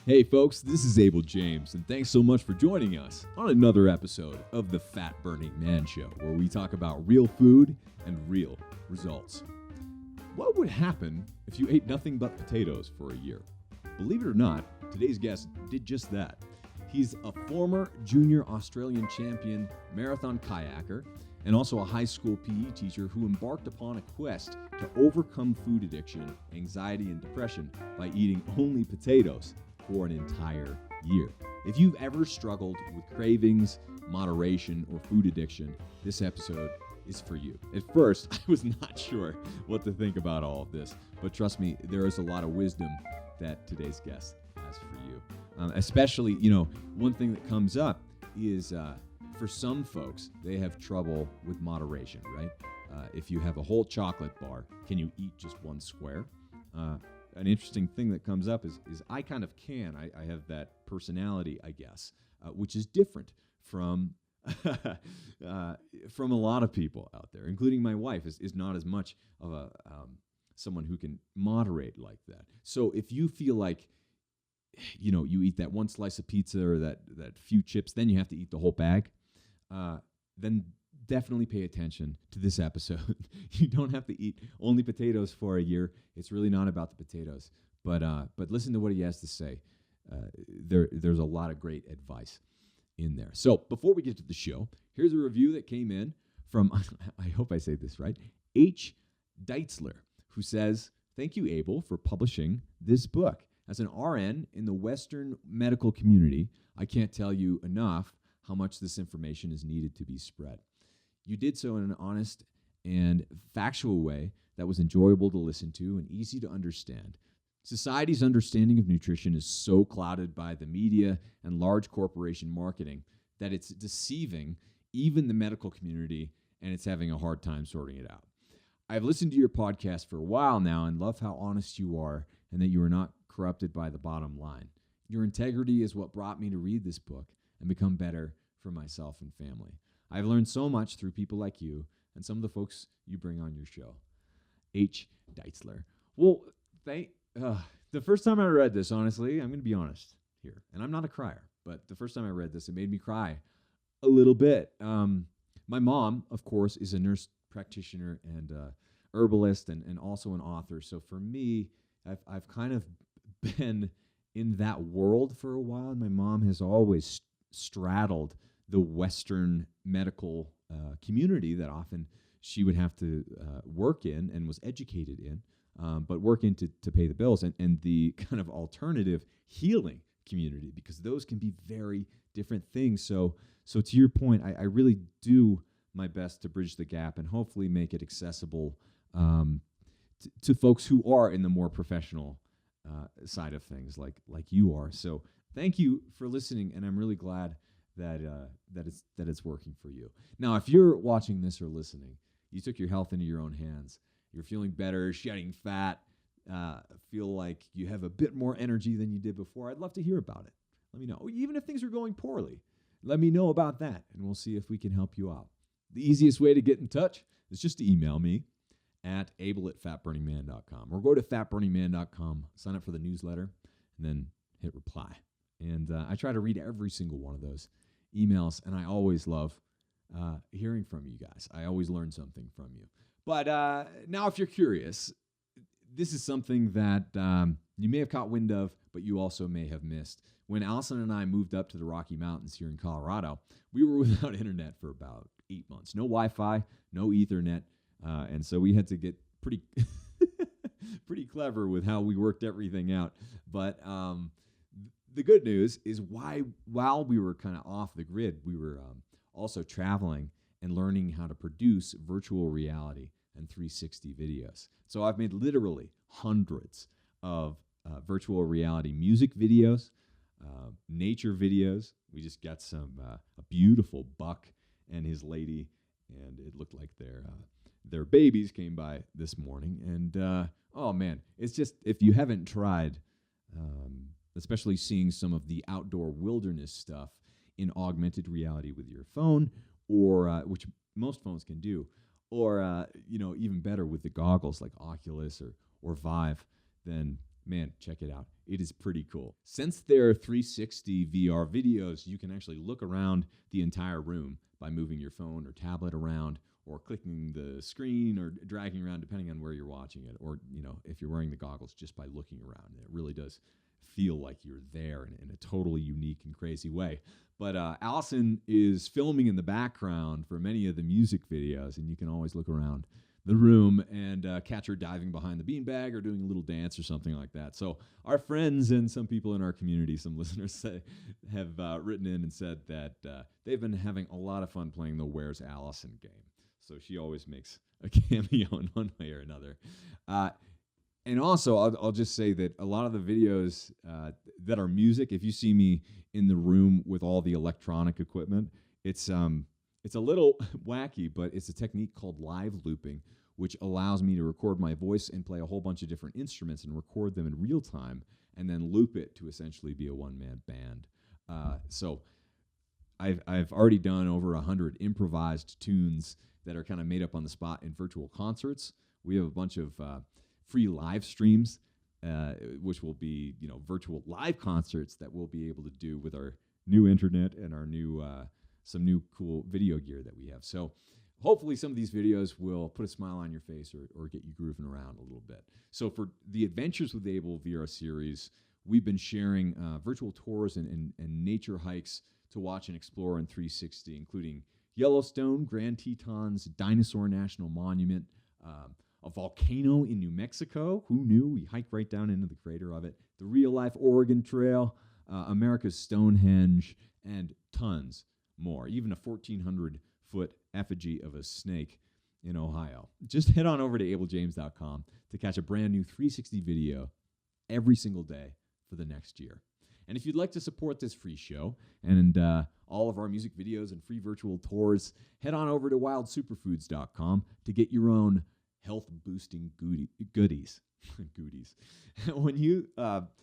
Hey folks, this is Abel James, and thanks so much for joining us on another episode of the Fat Burning Man Show, where we talk about real food and real results. What would happen if you ate nothing but potatoes for a year? Believe it or not, today's guest did just that. He's a former junior Australian champion marathon kayaker and also a high school PE teacher who embarked upon a quest to overcome food addiction, anxiety, and depression by eating only potatoes for an entire year. If you've ever struggled with cravings, moderation, or food addiction, this episode is for you. At first, I was not sure what to think about all of this, but trust me, there is a lot of wisdom that today's guest has for you. Especially, one thing that comes up is for some folks, they have trouble with moderation, right? If you have a whole chocolate bar, can you eat just one square? An interesting thing that comes up is I kind of can. I have that personality, I guess, which is different from from a lot of people out there, including my wife, is not as much of a someone who can moderate like that. So if you feel like you eat that one slice of pizza or that few chips, then you have to eat the whole bag, then definitely pay attention to this episode. You don't have to eat only potatoes for a year. It's really not about the potatoes, but listen to what he has to say. There's a lot of great advice in there. So before we get to the show, here's a review that came in from, I hope I say this right, H. Deitzler, who says, "Thank you, Abel, for publishing this book. As an RN in the Western medical community, I can't tell you enough how much this information is needed to be spread. You did so in an honest and factual way that was enjoyable to listen to and easy to understand. Society's understanding of nutrition is so clouded by the media and large corporation marketing that it's deceiving even the medical community, and it's having a hard time sorting it out. I've listened to your podcast for a while now and love how honest you are and that you are not corrupted by the bottom line. Your integrity is what brought me to read this book and become better for myself and family. I've learned so much through people like you and some of the folks you bring on your show." H. Deitzler. Well, the first time I read this, honestly, I'm going to be honest here, and I'm not a crier, but the first time I read this, it made me cry a little bit. My mom, of course, is a nurse practitioner and herbalist and also an author. So for me, I've kind of been in that world for a while, and my mom has always straddled the Western medical community that often she would have to work in and was educated in, but work in to pay the bills, and the kind of alternative healing community, because those can be very different things. So to your point, I really do my best to bridge the gap and hopefully make it accessible to folks who are in the more professional side of things like you are. So thank you for listening, and I'm really glad that it's working for you. Now, if you're watching this or listening, you took your health into your own hands. You're feeling better, shedding fat, feel like you have a bit more energy than you did before. I'd love to hear about it. Let me know. Even if things are going poorly, let me know about that, and we'll see if we can help you out. The easiest way to get in touch is just to email me at abel@fatburningman.com, or go to fatburningman.com, sign up for the newsletter, and then hit reply. And I try to read every single one of those emails, and I always love hearing from you guys. I always learn something from you. But now, if you're curious, this is something that you may have caught wind of, but you also may have missed. When Allison and I moved up to the Rocky Mountains here in Colorado, we were without internet for about 8 months. No Wi-Fi, no Ethernet, and so we had to get pretty pretty clever with how we worked everything out. But the good news is while we were kind of off the grid, we were also traveling and learning how to produce virtual reality and 360 videos. So I've made literally hundreds of virtual reality music videos, nature videos. We just got a beautiful buck and his lady, and it looked like their babies came by this morning. And oh man, it's just, if you haven't tried, especially seeing some of the outdoor wilderness stuff in augmented reality with your phone, or which most phones can do, or even better with the goggles like Oculus or Vive, then man, check it out. It is pretty cool. Since they're 360 VR videos, you can actually look around the entire room by moving your phone or tablet around, or clicking the screen or dragging around, depending on where you're watching it. Or, if you're wearing the goggles, just by looking around. It really does feel like you're there in a totally unique and crazy way. But Allison is filming in the background for many of the music videos, and you can always look around the room and catch her diving behind the beanbag or doing a little dance or something like that. So our friends and some people in our community, some listeners have written in and said that they've been having a lot of fun playing the Where's Allison game. So she always makes a cameo in one way or another. And also, I'll just say that a lot of the videos that are music, if you see me in the room with all the electronic equipment, it's a little wacky, but it's a technique called live looping, which allows me to record my voice and play a whole bunch of different instruments and record them in real time, and then loop it to essentially be a one-man band. So I've already done over 100 improvised tunes that are kind of made up on the spot in virtual concerts. We have a bunch of free live streams, which will be virtual live concerts that we'll be able to do with our new internet and our new some new cool video gear that we have. So hopefully some of these videos will put a smile on your face or get you grooving around a little bit. So for the Adventures with Abel VR series, we've been sharing virtual tours and nature hikes to watch and explore in 360, including Yellowstone, Grand Tetons, Dinosaur National Monument, a volcano in New Mexico. Who knew? We hiked right down into the crater of it. The real-life Oregon Trail, America's Stonehenge, and tons more. Even a 1,400-foot effigy of a snake in Ohio. Just head on over to abeljames.com to catch a brand new 360 video every single day for the next year. And if you'd like to support this free show and all of our music videos and free virtual tours, head on over to wildsuperfoods.com to get your own health-boosting goodies. Goodies. When you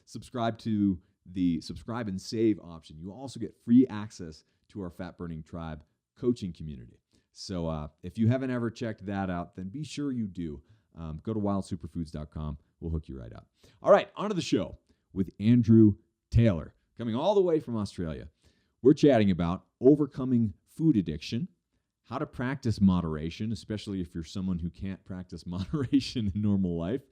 subscribe to the subscribe and save option, you also get free access to our Fat Burning Tribe coaching community. So if you haven't ever checked that out, then be sure you do. Go to wildsuperfoods.com. We'll hook you right up. All right, on to the show with Andrew Taylor, coming all the way from Australia. We're chatting about overcoming food addiction, how to practice moderation, especially if you're someone who can't practice moderation in normal life,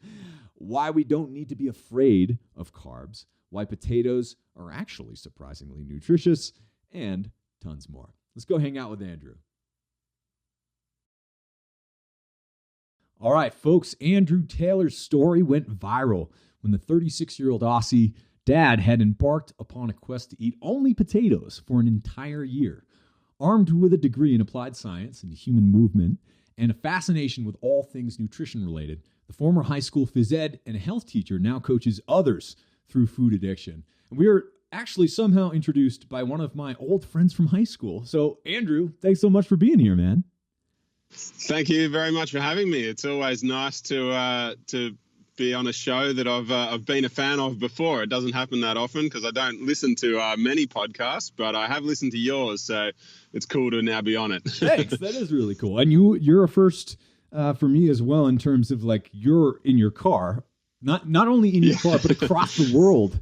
why we don't need to be afraid of carbs, why potatoes are actually surprisingly nutritious, and tons more. Let's go hang out with Andrew. All right, folks, Andrew Taylor's story went viral when the 36-year-old Aussie dad had embarked upon a quest to eat only potatoes for an entire year. Armed with a degree in applied science and human movement and a fascination with all things nutrition-related, the former high school phys ed and a health teacher now coaches others through food addiction. And we were actually somehow introduced by one of my old friends from high school. So, Andrew, thanks so much for being here, man. Thank you very much for having me. It's always nice to be on a show that I've been a fan of before. It doesn't happen that often because I don't listen to many podcasts, but I have listened to yours, so it's cool to now be on it. Thanks. That is really cool. And you're a first for me as well in terms of like you're in your car, not only in your car, but across the world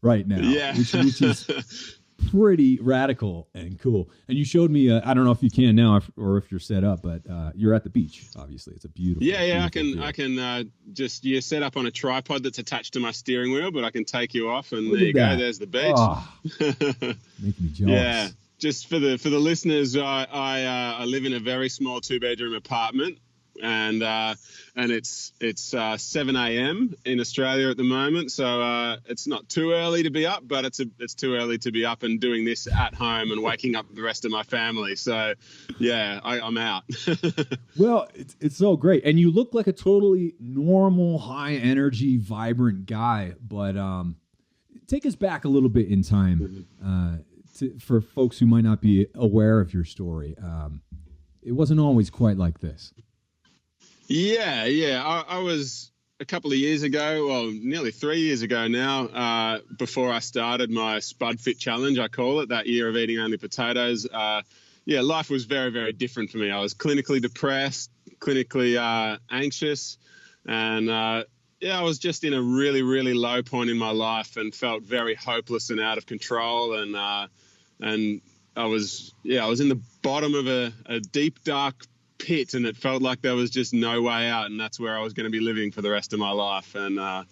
right now, which is pretty radical and cool. And you showed me, I don't know if you can now or if you're set up, but you're at the beach, obviously. It's a beautiful beautiful I can just set up on a tripod that's attached to my steering wheel, but I can take you off and there you go. There's the beach. Oh, making me jealous. Yeah. Just for the listeners, I live in a very small 2-bedroom apartment, and it's 7 a.m. in Australia at the moment, so it's not too early to be up, but it's too early to be up and doing this at home and waking up the rest of my family. So yeah, I'm out. Well, it's so great, and you look like a totally normal, high energy, vibrant guy. But take us back a little bit in time for folks who might not be aware of your story. It wasn't always quite like this. Yeah. I was a couple of years ago, well, nearly 3 years ago now, before I started my Spud Fit Challenge, I call it, that year of eating only potatoes. Life was very, very different for me. I was clinically depressed, clinically anxious, and I was just in a really, really low point in my life and felt very hopeless and out of control. And I was in the bottom of a deep, dark pit, and it felt like there was just no way out. And that's where I was going to be living for the rest of my life. And I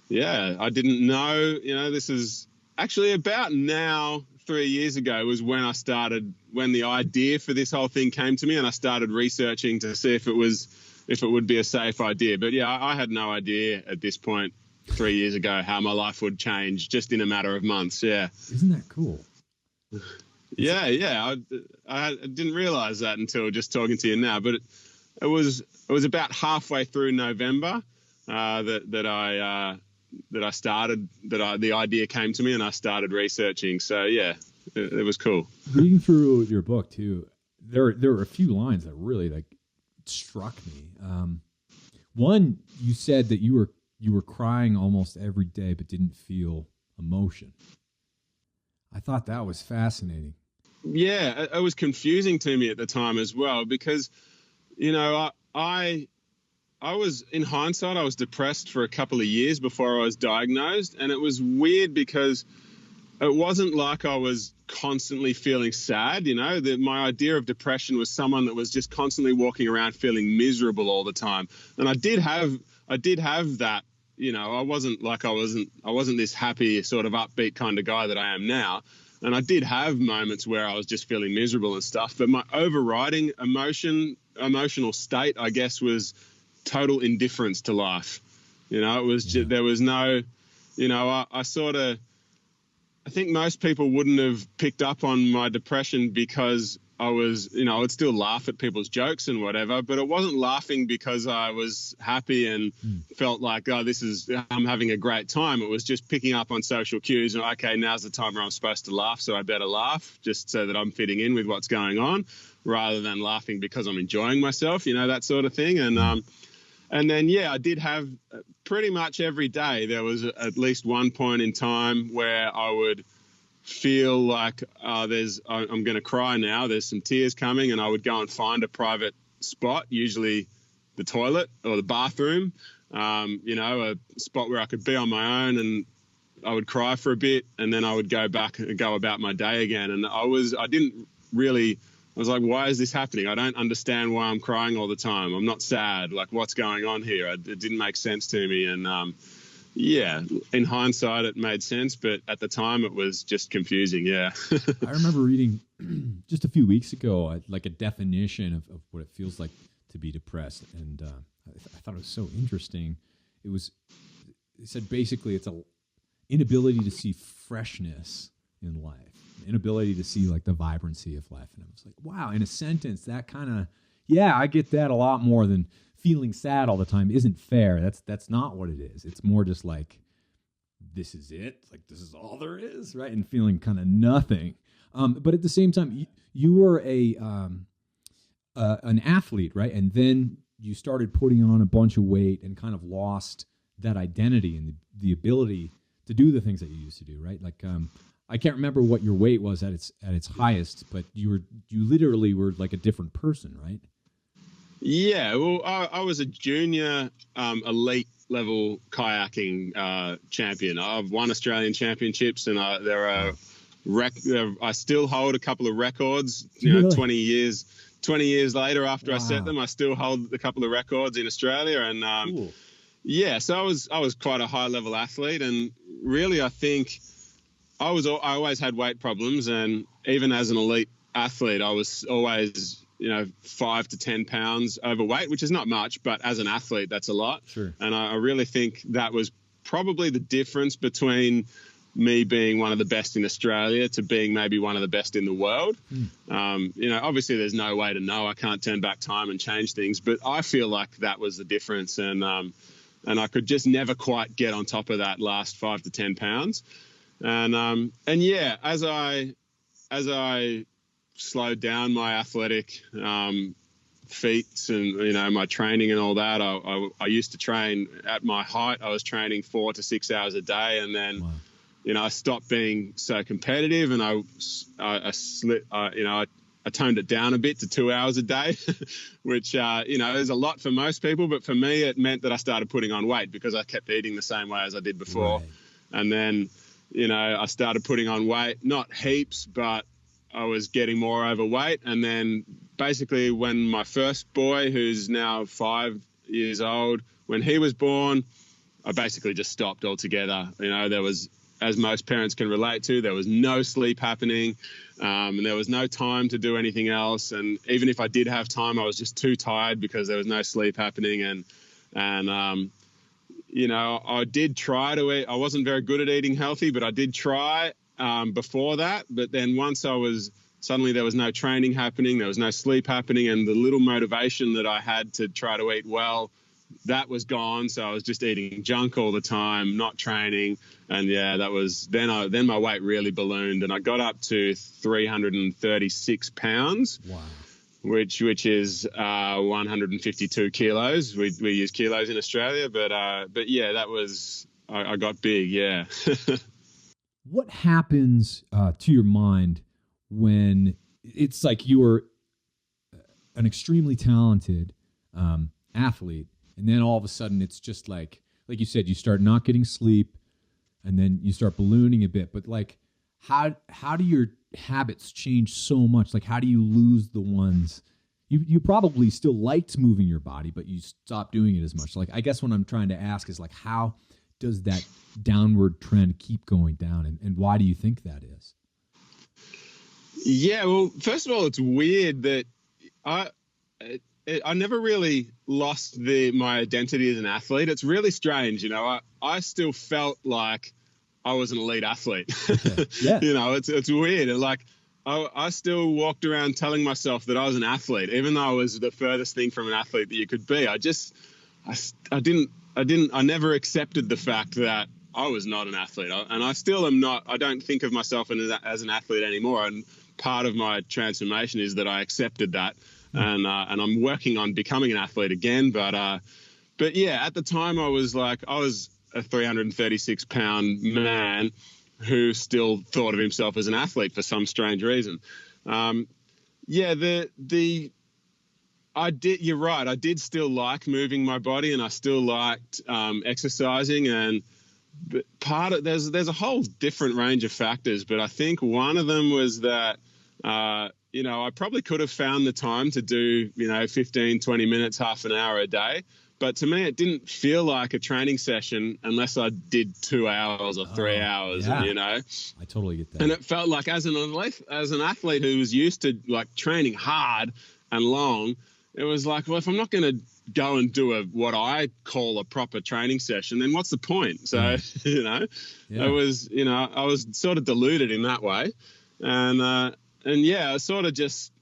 didn't know, this is actually about now 3 years ago was when when the idea for this whole thing came to me, and I started researching to see if it would be a safe idea. But yeah, I had no idea at this point 3 years ago how my life would change just in a matter of months. Yeah. Isn't that cool? Yeah. I didn't realize that until just talking to you now, but it was about halfway through November that the idea came to me, and I started researching. So yeah, it was cool. Reading through your book too, there were a few lines that really struck me. One, you said that you were crying almost every day, but didn't feel emotion. I thought that was fascinating. Yeah, it was confusing to me at the time as well, because, I was, in hindsight, I was depressed for a couple of years before I was diagnosed. And it was weird because it wasn't like I was constantly feeling sad. My idea of depression was someone that was just constantly walking around feeling miserable all the time. And I did have that. I wasn't this happy sort of upbeat kind of guy that I am now. And I did have moments where I was just feeling miserable and stuff. But my overriding emotional state, I guess, was total indifference to life. It was just, there was no, I think most people wouldn't have picked up on my depression because I was, I would still laugh at people's jokes and whatever, but it wasn't laughing because I was happy and felt like, I'm having a great time. It was just picking up on social cues and, okay, now's the time where I'm supposed to laugh, so I better laugh just so that I'm fitting in with what's going on, rather than laughing because I'm enjoying myself, that sort of thing. And then, I did have pretty much every day, there was at least one point in time where I would feel like I'm going to cry now. There's some tears coming, and I would go and find a private spot, usually the toilet or the bathroom, a spot where I could be on my own, and I would cry for a bit, and then I would go back and go about my day again. And I was like, why is this happening? I don't understand why I'm crying all the time. I'm not sad. Like, what's going on here? It didn't make sense to me. And in hindsight, it made sense, but at the time, it was just confusing. Yeah. I remember reading just a few weeks ago, a definition of what it feels like to be depressed, and I thought it was so interesting. It said basically it's an inability to see freshness in life. Inability to see the vibrancy of life. And I was like, wow, in a sentence, that kind of, I get that a lot more than feeling sad all the time isn't fair. That's not what it is. It's more just this is it. This is all there is, right? And feeling kind of nothing. But at the same time, you were an athlete, right? And then you started putting on a bunch of weight and kind of lost that identity and the ability to do the things that you used to do, right? I can't remember what your weight was at its highest, but you literally were like a different person, right? Yeah, well, I was a junior elite level kayaking champion. I've won Australian championships, and I still hold a couple of records. Really? 20 years later after I set them, I still hold a couple of records in Australia. And cool. So I was quite a high level athlete, and really I think I always had weight problems, and even as an elite athlete, I was always 5 to 10 pounds overweight, which is not much, but as an athlete, that's a lot. Sure. And I really think that was probably the difference between me being one of the best in Australia to being maybe one of the best in the world. Obviously there's no way to know. I can't turn back time and change things, but I feel like that was the difference. And I could just never quite get on top of that last 5 to 10 pounds. And as I slowed down my athletic feats and my training and all that, I used to train at my height. I was training 4 to 6 hours a day, and then I stopped being so competitive, and I toned it down a bit to 2 hours a day, which, is a lot for most people. But for me, it meant that I started putting on weight because I kept eating the same way as I did before. Right. And then, I started putting on weight, not heaps, but I was getting more overweight. And then basically when my first boy, who's now 5 years old, when he was born, I basically just stopped altogether. There was, as most parents can relate to, there was no sleep happening, and there was no time to do anything else. And even if I did have time, I was just too tired because there was no sleep happening. And I did try to eat. I wasn't very good at eating healthy, but I did try before that. But then once suddenly there was no training happening, there was no sleep happening, and the little motivation that I had to try to eat well, that was gone. So I was just eating junk all the time, not training. And that was, then my weight really ballooned, and I got up to 336 pounds. Wow. Which is 152 kilos. We use kilos in Australia, but that was, I got big. Yeah. What happens to your mind when it's like you were an extremely talented athlete, and then all of a sudden it's just like you said, you start not getting sleep, and then you start ballooning a bit. But like, how do your habits change so much? Like, how do you lose the ones you probably still liked moving your body, but you stopped doing it as much? Like, I guess what I'm trying to ask is, like, how does that downward trend keep going down, and why do you think that is? Yeah, well, first of all, it's weird that I never really lost my identity as an athlete. It's really strange, I still felt like I was an elite athlete. Okay. Yeah. It's weird. Like, I still walked around telling myself that I was an athlete, even though I was the furthest thing from an athlete that you could be. I never accepted the fact that I was not an athlete, and I still am not. I don't think of myself as an athlete anymore. And part of my transformation is that I accepted that, and I'm working on becoming an athlete again. But yeah, at the time I was a 336 pound man who still thought of himself as an athlete for some strange reason. You're right. I did still like moving my body, and I still liked exercising, but there's a whole different range of factors, but I think one of them was that, I probably could have found the time to do, 15, 20 minutes, half an hour a day. But to me, it didn't feel like a training session unless I did 2 hours or 3 hours. Yeah. And, I totally get that. And it felt like as an athlete who was used to like training hard and long, it was like, well, if I'm not going to go and do what I call a proper training session, then what's the point? So, I was sort of deluded in that way. I sort of just,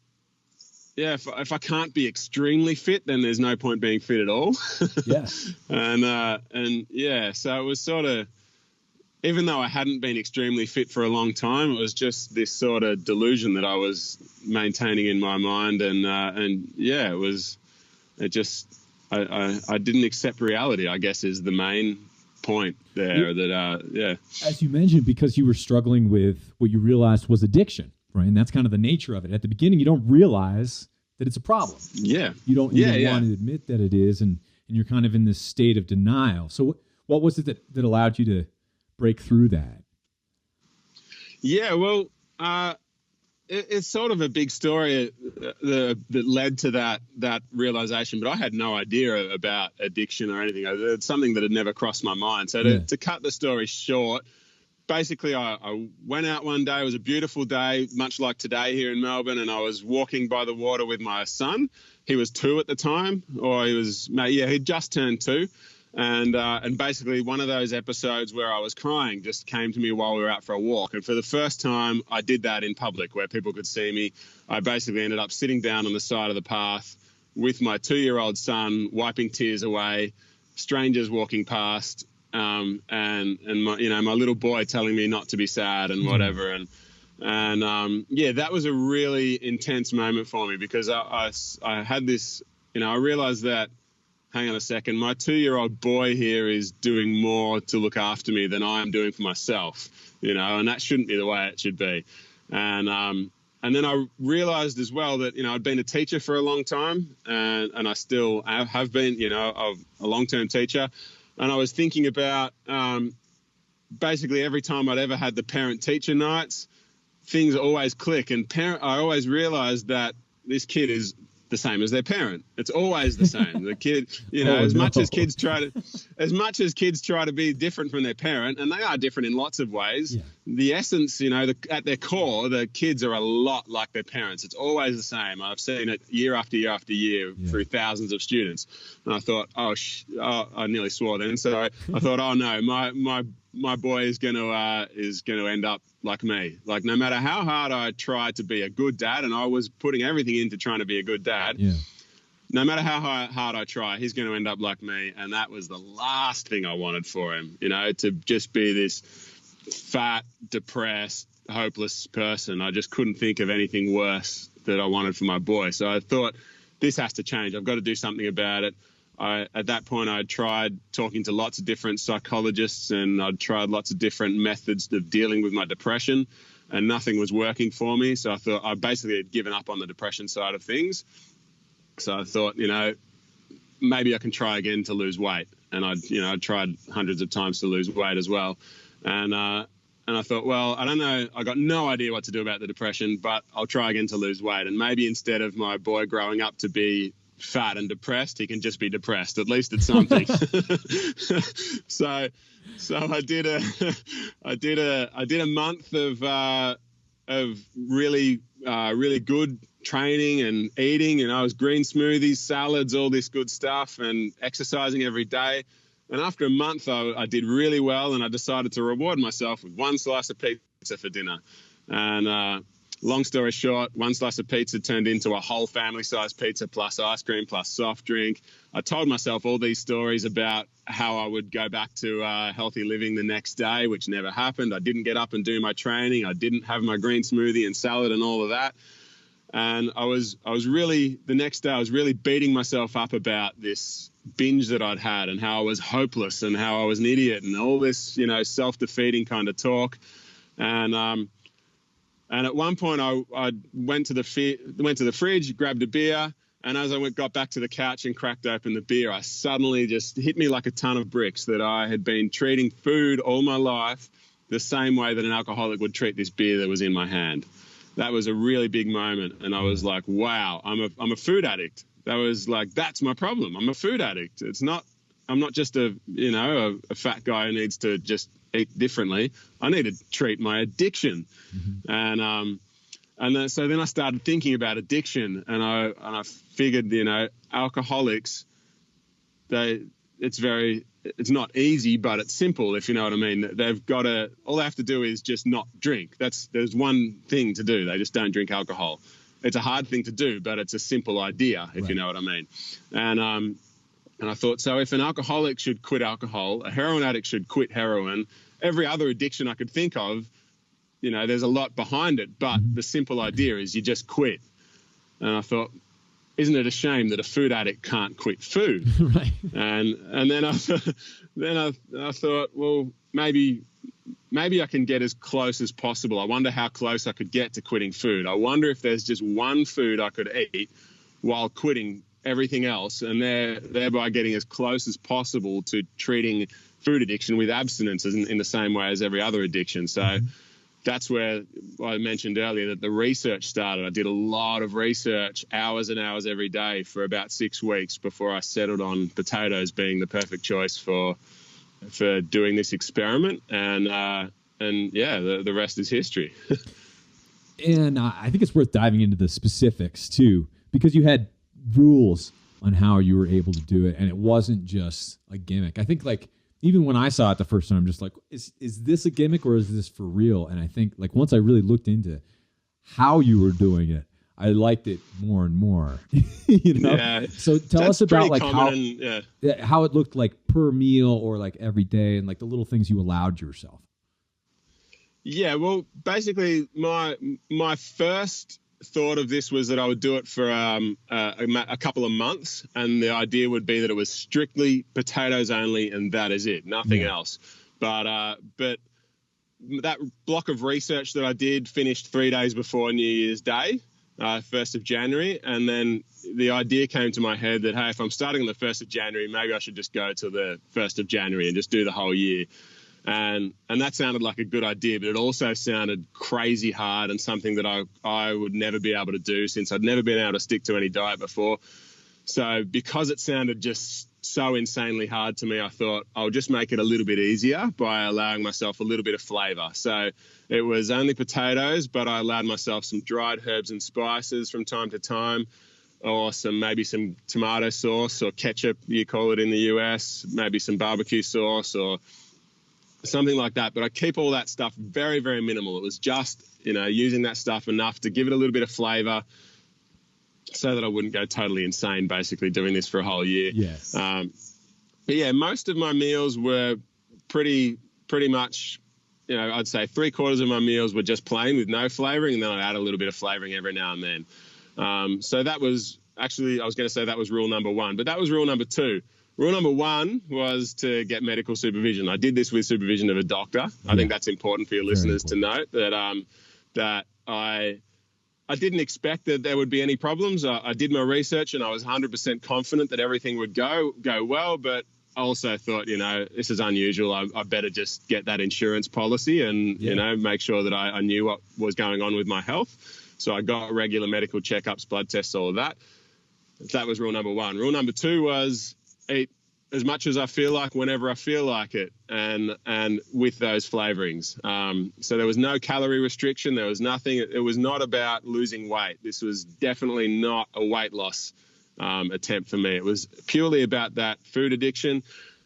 if I can't be extremely fit, then there's no point being fit at all. Yeah. So it was sort of, even though I hadn't been extremely fit for a long time, it was just this sort of delusion that I was maintaining in my mind. I didn't accept reality, I guess, is the main point there. As you mentioned, because you were struggling with what you realized was addiction. Right, and that's kind of the nature of it. At the beginning, you don't realize that it's a problem. Yeah. You don't even want to admit that it is, and you're kind of in this state of denial. So what was it that allowed you to break through that? Yeah, well, it's sort of a big story that led to that realization, but I had no idea about addiction or anything. It's something that had never crossed my mind. So to cut the story short, basically, I went out one day. It was a beautiful day, much like today here in Melbourne, and I was walking by the water with my son. He was 2 at the time, or he'd just turned 2. And basically one of those episodes where I was crying just came to me while we were out for a walk. And for the first time, I did that in public where people could see me. I basically ended up sitting down on the side of the path with my 2-year-old son, wiping tears away, strangers walking past, and my little boy telling me not to be sad and whatever. And that was a really intense moment for me because I had this, I realized that, hang on a second, my 2-year-old boy here is doing more to look after me than I am doing for myself, and that shouldn't be the way it should be. And and then I realized as well that, I'd been a teacher for a long time, and I still have been, a long-term teacher. And I was thinking about basically every time I'd ever had the parent-teacher nights, things always click. And I always realized that this kid is the same as their parent. It's always the same. The kid, much as kids try to be different from their parent, and they are different in lots of ways, the essence, at their core, the kids are a lot like their parents. It's always the same. I've seen it year after year after year through thousands of students. And I thought, I nearly swore then. So I thought, oh no, my boy is going to end up like me. Like, no matter how hard I tried to be a good dad, and I was putting everything into trying to be a good dad, no matter how hard I try, he's going to end up like me. And that was the last thing I wanted for him, to just be this fat, depressed, hopeless person. I just couldn't think of anything worse that I wanted for my boy. So I thought, this has to change. I've got to do something about it. At that point, I tried talking to lots of different psychologists, and I'd tried lots of different methods of dealing with my depression, and nothing was working for me. So I thought I basically had given up on the depression side of things. So I thought, maybe I can try again to lose weight. And I'd tried hundreds of times to lose weight as well. And I thought, well, I don't know. I got no idea what to do about the depression, but I'll try again to lose weight. And maybe instead of my boy growing up to be fat and depressed, he can just be depressed. At least it's something. So I did a month of really good training and eating, and I was green smoothies, salads, all this good stuff, and exercising every day. And after a month, I did really well, and I decided to reward myself with one slice of pizza for dinner. And long story short, one slice of pizza turned into a whole family-sized pizza plus ice cream plus soft drink. I told myself all these stories about how I would go back to healthy living the next day, which never happened. I didn't get up and do my training. I didn't have my green smoothie and salad and all of that. And I was really, the next day, I was really beating myself up about this binge that I'd had and how I was hopeless and how I was an idiot and all this, self-defeating kind of talk. And at one point I went to the fridge, grabbed a beer, and as I got back to the couch and cracked open the beer, I suddenly just hit me like a ton of bricks that I had been treating food all my life the same way that an alcoholic would treat this beer that was in my hand. That was a really big moment, and I was like, wow, I'm a food addict. That was like, that's my problem. I'm a food addict. I'm not just a fat guy who needs to just eat differently. I need to treat my addiction. Mm-hmm. So then I started thinking about addiction, and I figured, alcoholics, it's not easy, but it's simple, if you know what I mean. All they have to do is just not drink. There's one thing to do. They just don't drink alcohol. It's a hard thing to do, but it's a simple idea, if you know what I mean. And I thought, so if an alcoholic should quit alcohol, a heroin addict should quit heroin, every other addiction I could think of, there's a lot behind it, but the simple idea is you just quit. And I thought, isn't it a shame that a food addict can't quit food? Right. And then I thought, well, maybe I can get as close as possible. I wonder how close I could get to quitting food. I wonder if there's just one food I could eat while quitting everything else, and thereby getting as close as possible to treating food addiction with abstinence in the same way as every other addiction. So that's where I mentioned earlier that the research started. I did a lot of research, hours and hours every day for about 6 weeks before I settled on potatoes being the perfect choice for doing this experiment. And the rest is history. And I think it's worth diving into the specifics too, because you had rules on how you were able to do it, and it wasn't just a gimmick. I think even when I saw it the first time, I'm just like, is this a gimmick or is this for real? And I think once I really looked into how you were doing it, I liked it more and more. Yeah. So tell us about how it looked like per meal or every day, and the little things you allowed yourself. Yeah, well, basically my first thought of this was that I would do it for a couple of months, and the idea would be that it was strictly potatoes only, and that is it, nothing else. But that block of research that I did finished 3 days before New Year's Day, 1st of January. And then the idea came to my head that, hey, if I'm starting on the 1st of January, maybe I should just go to the 1st of January and just do the whole year. And that sounded like a good idea, but it also sounded crazy hard and something that I would never be able to do, since I'd never been able to stick to any diet before. So because it sounded just so insanely hard to me, I thought I'll just make it a little bit easier by allowing myself a little bit of flavor. So it was only potatoes, but I allowed myself some dried herbs and spices from time to time, or maybe some tomato sauce or ketchup, you call it in the US, maybe some barbecue sauce or something like that. But I keep all that stuff very, very minimal. It was just, using that stuff enough to give it a little bit of flavor, so that I wouldn't go totally insane, basically doing this for a whole year. Yes. But yeah, most of my meals were pretty much, I'd say 3/4 of my meals were just plain with no flavoring, and then I'd add a little bit of flavoring every now and then. So that was actually, I was going to say that was rule number 1, but that was rule number 2. Rule number 1 was to get medical supervision. I did this with supervision of a doctor. I think that's important for your listeners to note that I didn't expect that there would be any problems. I did my research and I was 100% confident that everything would go well, but I also thought, this is unusual. I better just get that insurance policy and, make sure that I knew what was going on with my health. So I got regular medical checkups, blood tests, all of that. That was rule number 1. Rule number 2 was eat as much as I feel like whenever I feel like it, and with those flavorings. So there was no calorie restriction. There was nothing. It was not about losing weight. This was definitely not a weight loss attempt for me. It was purely about that food addiction.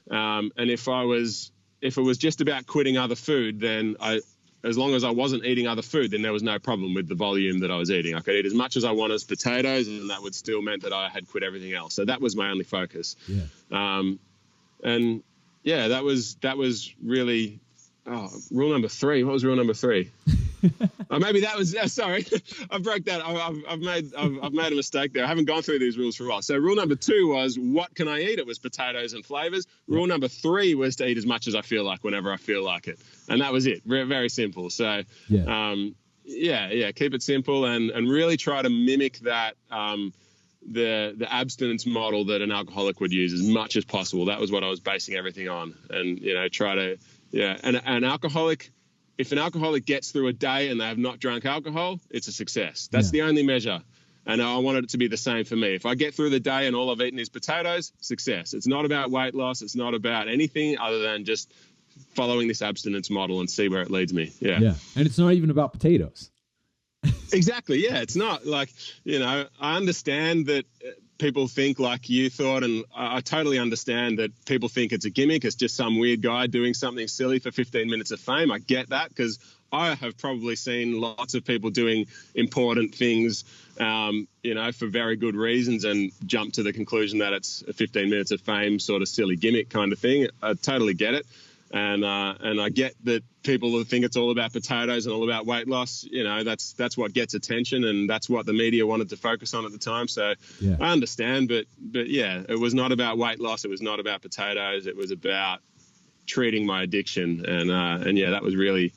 And if it was just about quitting other food, then as long as I wasn't eating other food, then there was no problem with the volume that I was eating. I could eat as much as I wanted as potatoes, and that would still meant that I had quit everything else. So that was my only focus. Yeah. And yeah, that was really rule number 3. What was rule number 3? Maybe that was sorry. I broke that. I've made a mistake there. I haven't gone through these rules for a while. So rule number 2 was, what can I eat? It was potatoes and flavors. Rule number 3 was to eat as much as I feel like whenever I feel like it, and that was it. Very simple. So keep it simple and really try to mimic that. The abstinence model that an alcoholic would use as much as possible. That was what I was basing everything on, and try to and an alcoholic. If an alcoholic gets through a day and they have not drunk alcohol, it's a success. That's the only measure. And I wanted it to be the same for me. If I get through the day and all I've eaten is potatoes, success. It's not about weight loss. It's not about anything other than just following this abstinence model and see where it leads me. Yeah. And it's not even about potatoes. Exactly. Yeah. It's not like, I understand that people think like you thought, and I totally understand that people think it's a gimmick. It's just some weird guy doing something silly for 15 minutes of fame. I get that, because I have probably seen lots of people doing important things, for very good reasons, and jump to the conclusion that it's a 15 minutes of fame sort of silly gimmick kind of thing. I totally get it. And I get that people think it's all about potatoes and all about weight loss. That's what gets attention, and that's what the media wanted to focus on at the time. So I understand, but yeah, it was not about weight loss. It was not about potatoes. It was about treating my addiction. And that was really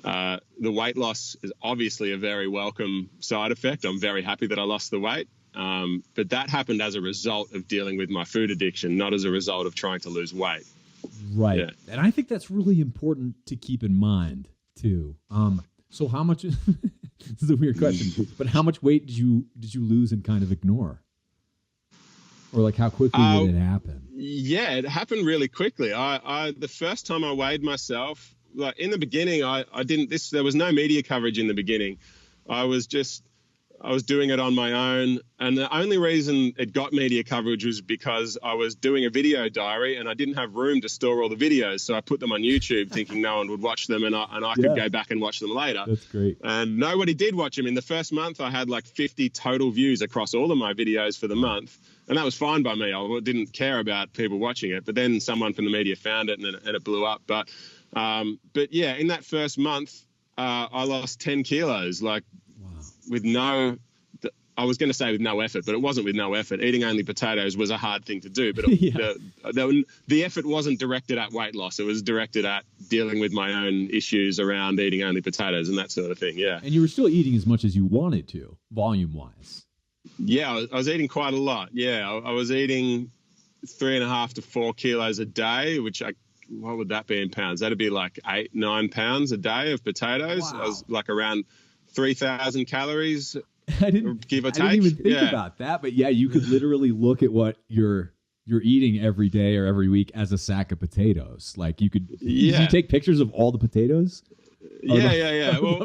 the weight loss is obviously a very welcome side effect. I'm very happy that I lost the weight. But that happened as a result of dealing with my food addiction, not as a result of trying to lose weight. Right. Yeah. And I think that's really important to keep in mind too. So how much, this is a weird question, but how much weight did you lose and kind of ignore? Or like how quickly did it happen? Yeah, it happened really quickly. I the first time I weighed myself, like in the beginning, there was no media coverage in the beginning. I was doing it on my own. And the only reason it got media coverage was because I was doing a video diary and I didn't have room to store all the videos. So I put them on YouTube thinking no one would watch them, and I could go back and watch them later. That's great. And nobody did watch them. In the first month, I had like 50 total views across all of my videos for the month. And that was fine by me. I didn't care about people watching it. But then someone from the media found it and it blew up. But yeah, in that first month, I lost 10 kilos, with I was going to say with no effort, but it wasn't with no effort. Eating only potatoes was a hard thing to do, but the effort wasn't directed at weight loss. It was directed at dealing with my own issues around eating only potatoes and that sort of thing. Yeah. And you were still eating as much as you wanted to, volume wise. Yeah, I was eating quite a lot. Yeah, I was eating 3.5 to 4 kilos a day, what would that be in pounds? That'd be like 8-9 pounds a day of potatoes. Wow. I was like around 3,000 calories. I didn't give or take. I didn't even think about that, but yeah, you could literally look at what you're eating every day or every week as a sack of potatoes. Like you could, did you take pictures of all the potatoes? Yeah. Well,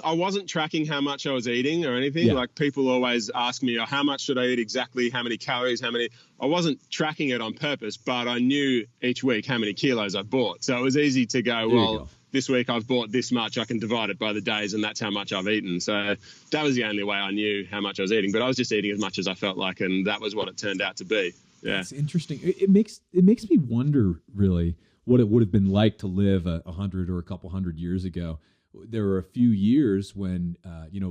I wasn't tracking how much I was eating or anything. Yeah. Like people always ask me, how much should I eat exactly? How many calories? I wasn't tracking it on purpose, but I knew each week how many kilos I bought. So it was easy to go, this week I've bought this much, I can divide it by the days and that's how much I've eaten. So that was the only way I knew how much I was eating, but I was just eating as much as I felt like, and that was what it turned out to be. Yeah. It's interesting. It makes me wonder really what it would have been like to live 100 or a couple hundred years ago. There were a few years when,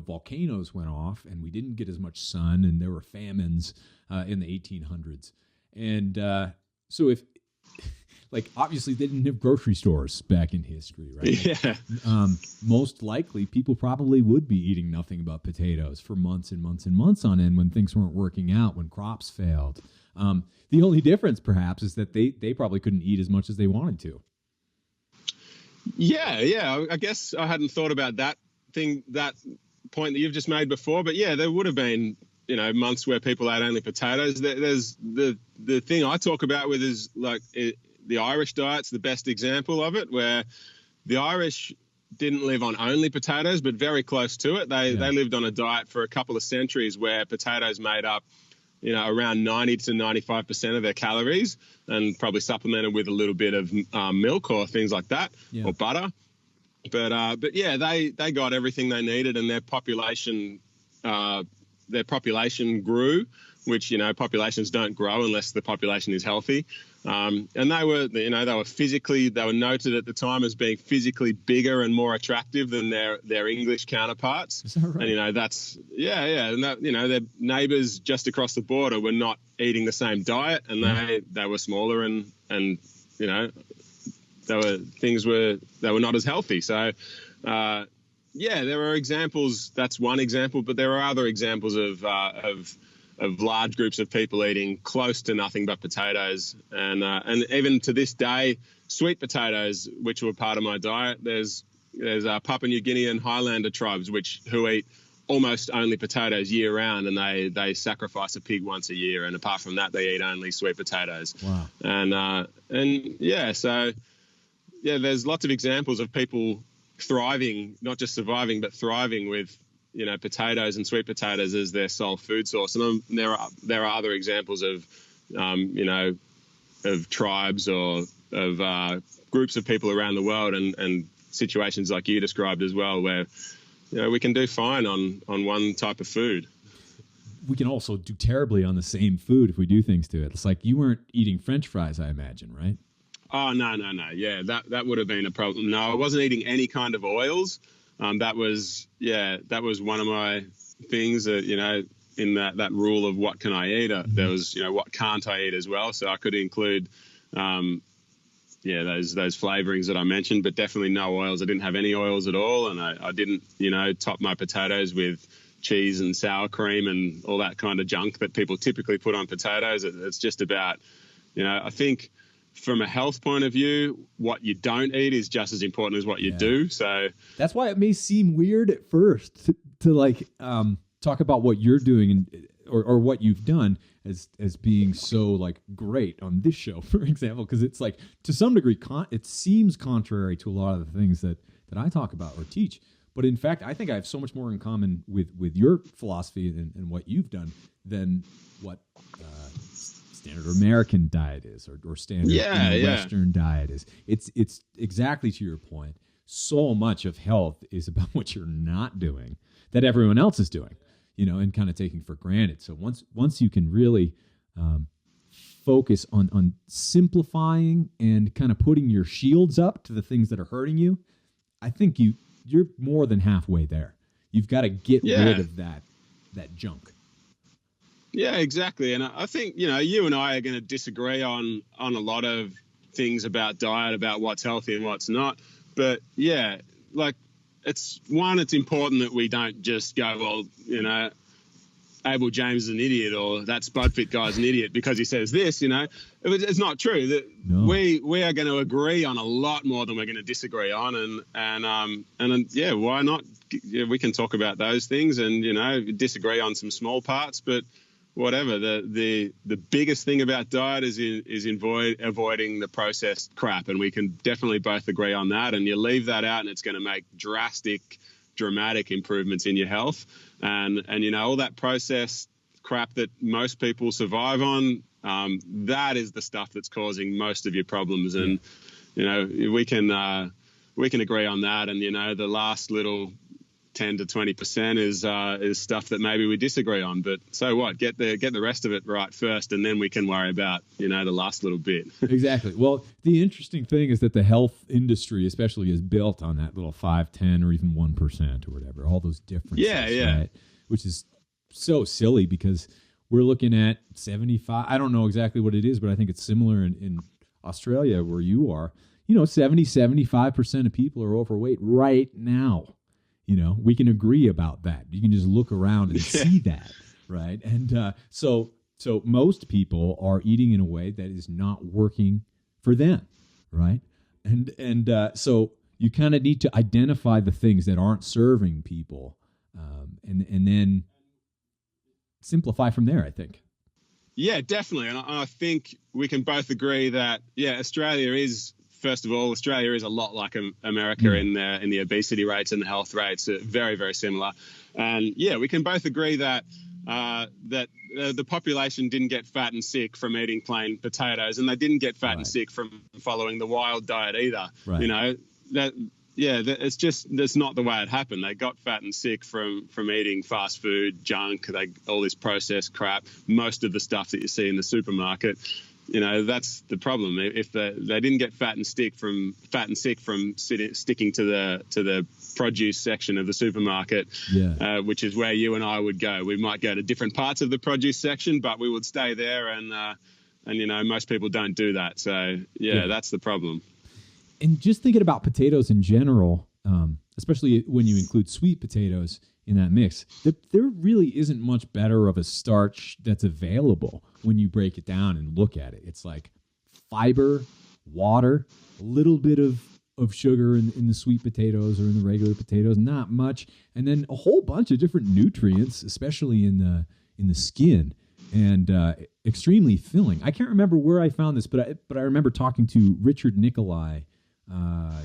volcanoes went off and we didn't get as much sun and there were famines in the 1800s. And so if, like, obviously they didn't have grocery stores back in history, right? Yeah. Most likely people probably would be eating nothing but potatoes for months and months and months on end when things weren't working out, when crops failed. The only difference perhaps is that they probably couldn't eat as much as they wanted to. Yeah. I guess I hadn't thought about that point that you've just made before, but yeah, there would have been, months where people ate only potatoes. There's the thing I talk about with is like the Irish diet's the best example of it, where the Irish didn't live on only potatoes, but very close to it. They lived on a diet for a couple of centuries where potatoes made up, around 90 to 95% of their calories, and probably supplemented with a little bit of milk or things like that, or butter. But yeah, they got everything they needed, and their population grew, which, populations don't grow unless the population is healthy. And they were noted at the time as being physically bigger and more attractive than their English counterparts. Is that right? And, and that, their neighbors just across the border were not eating the same diet, and they were smaller and they were not as healthy. So, there are examples. That's one example, but there are other examples of large groups of people eating close to nothing but potatoes, and even to this day, sweet potatoes, which were part of my diet. There's Papua New Guinea and Highlander tribes who eat almost only potatoes year round, and they sacrifice a pig once a year, and apart from that, they eat only sweet potatoes. Wow. There's lots of examples of people thriving, not just surviving, but thriving with potatoes and sweet potatoes as their sole food source. And there are other examples of tribes or of groups of people around the world, and situations like you described as well, where we can do fine on one type of food. We can also do terribly on the same food if we do things to it. It's like you weren't eating French fries, I imagine, right? Oh, no. Yeah, that would have been a problem. No, I wasn't eating any kind of oils. That was one of my things that, in that rule of what can I eat, there was, what can't I eat as well. So I could include, those flavorings that I mentioned, but definitely no oils. I didn't have any oils at all. And I didn't, top my potatoes with cheese and sour cream and all that kind of junk that people typically put on potatoes. It's just about, I think, from a health point of view, what you don't eat is just as important as what you do. So that's why it may seem weird at first to talk about what you're doing or what you've done as being so like great on this show, for example, because it's like to some degree it seems contrary to a lot of the things that I talk about or teach. But in fact, I think I have so much more in common with your philosophy and what you've done than what standard American diet is or standard Western diet is. It's exactly to your point. So much of health is about what you're not doing that everyone else is doing, and kind of taking for granted. So once you can really focus on simplifying and kind of putting your shields up to the things that are hurting you, I think you're more than halfway there. You've got to get Yeah. rid of that junk. Yeah, exactly. And I think, you and I are going to disagree on a lot of things about diet, about what's healthy and what's not. But yeah, like it's important that we don't just go, well, Abel James is an idiot, or that SpudFit guy's an idiot because he says this, It's not true. No. We are going to agree on a lot more than we're going to disagree on. And yeah, why not? Yeah, we can talk about those things and, disagree on some small parts, but whatever. The biggest thing about diet is avoiding the processed crap. And we can definitely both agree on that. And you leave that out and it's going to make dramatic improvements in your health. And all that processed crap that most people survive on, that is the stuff that's causing most of your problems. And we can agree on that. And the last little 10 to 20% is stuff that maybe we disagree on. But so what? Get the rest of it right first, and then we can worry about the last little bit. Exactly. Well, the interesting thing is that the health industry, especially, is built on that little 5, 10, or even 1% or whatever. All those differences. Yeah. Right? Which is so silly because we're looking at 75. I don't know exactly what it is, but I think it's similar in Australia where you are. 75% of people are overweight right now. We can agree about that. You can just look around and see that, right? And so most people are eating in a way that is not working for them, right? And so you kind of need to identify the things that aren't serving people, and then simplify from there, I think. Yeah, definitely. And I think we can both agree that, Australia is a lot like America in the obesity rates and the health rates. Very, very similar. And we can both agree that the population didn't get fat and sick from eating plain potatoes, and they didn't get fat and sick from following the wild diet either. Right. That's not the way it happened. They got fat and sick from eating fast food, junk, all this processed crap, most of the stuff that you see in the supermarket. That's the problem. If they didn't get fat and sick from sticking to the produce section of the supermarket, which is where you and I would go. We might go to different parts of the produce section, but we would stay there. And most people don't do that. So that's the problem. And just thinking about potatoes in general, especially when you include sweet potatoes in that mix, there really isn't much better of a starch that's available when you break it down and look at it. It's like fiber, water, a little bit of sugar in the sweet potatoes or in the regular potatoes, not much, and then a whole bunch of different nutrients, especially in the skin, and extremely filling. I can't remember where I found this, but I remember talking to Richard Nicolai a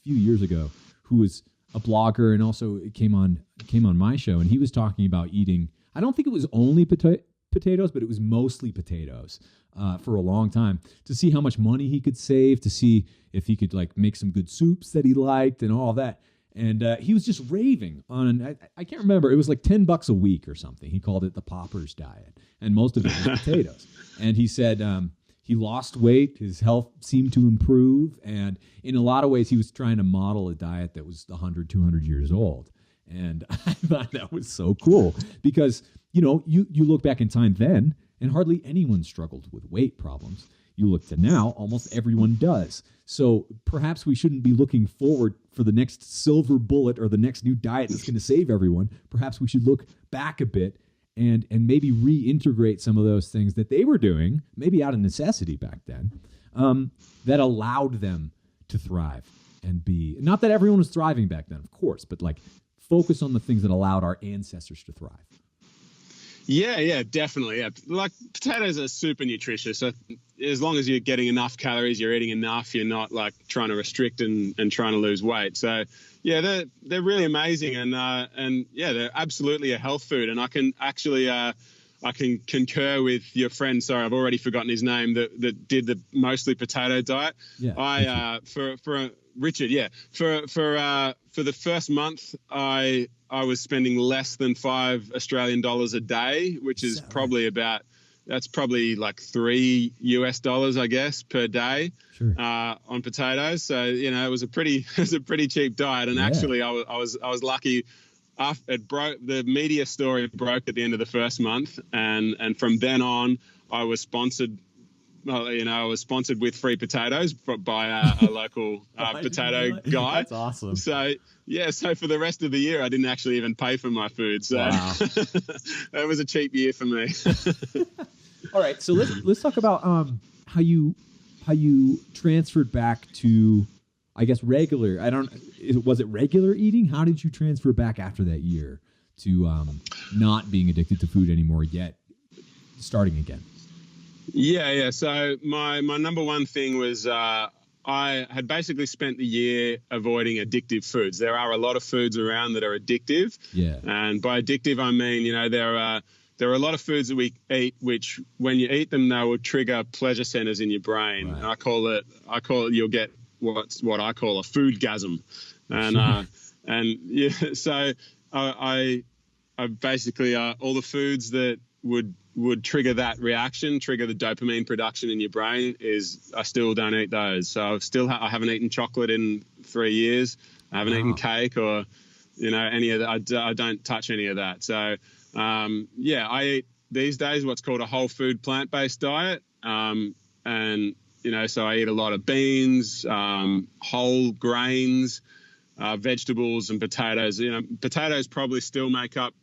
few years ago, who was a blogger and also came on my show, and he was talking about eating. I don't think it was only potatoes, but it was mostly potatoes for a long time, to see how much money he could save, to see if he could make some good soups that he liked and all that. And he was just raving on, I can't remember, it was like $10 a week or something. He called it the Paupers diet, and most of it was potatoes. And he said he lost weight, his health seemed to improve, and in a lot of ways he was trying to model a diet that was 100, 200 years old. And I thought that was so cool because, you look back in time then, and hardly anyone struggled with weight problems. You look to now, almost everyone does. So perhaps we shouldn't be looking forward for the next silver bullet or the next new diet that's going to save everyone. Perhaps we should look back a bit and maybe reintegrate some of those things that they were doing, maybe out of necessity back then, that allowed them to thrive and be, not that everyone was thriving back then, of course, but focus on the things that allowed our ancestors to thrive. Yeah, definitely. Yeah, potatoes are super nutritious. So as long as you're getting enough calories, you're eating enough. You're not trying to restrict and trying to lose weight. So yeah, they're really amazing, and they're absolutely a health food. And I can actually I can concur with your friend. Sorry, I've already forgotten his name. That did the mostly potato diet. Yeah, for Richard. Yeah, for the first month, I was spending less than $5 Australian a day, which is probably probably like $3 I guess per day. Sure. On potatoes. So it was a pretty cheap diet. And actually, I was lucky. the media story broke at the end of the first month, and from then on, I was sponsored. Well, I was sponsored with free potatoes by a local potato guy. That's awesome. So for the rest of the year, I didn't actually even pay for my food. So wow. That was a cheap year for me. All right, so let's talk about how you transferred back to, I guess, regular. Was it regular eating? How did you transfer back after that year to not being addicted to food anymore yet starting again? Yeah. So my number one thing was I had basically spent the year avoiding addictive foods. There are a lot of foods around that are addictive. Yeah. And by addictive, I mean, there are a lot of foods that we eat which, when you eat them, they will trigger pleasure centers in your brain. Right. And I call it you'll get what I call a foodgasm. And so I basically all the foods that would trigger that reaction, trigger the dopamine production in your brain, I still don't eat those. So I haven't eaten chocolate in 3 years. I haven't eaten cake or, any of that. I don't touch any of that. So, I eat these days what's called a whole food plant-based diet. So I eat a lot of beans, whole grains, vegetables and potatoes. Potatoes probably still make up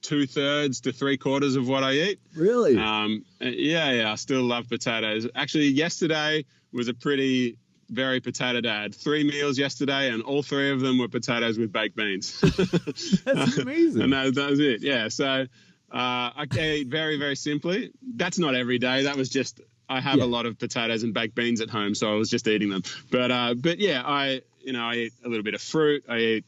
2/3 to 3/4 of what I eat. Really? I still love potatoes. Actually, yesterday was a very potato day. I had 3 meals yesterday, and all 3 of them were potatoes with baked beans. That's amazing. And that was it. Yeah. So I eat very, very simply. That's not every day. That was just, I have a lot of potatoes and baked beans at home, so I was just eating them. But yeah, I eat a little bit of fruit. I eat,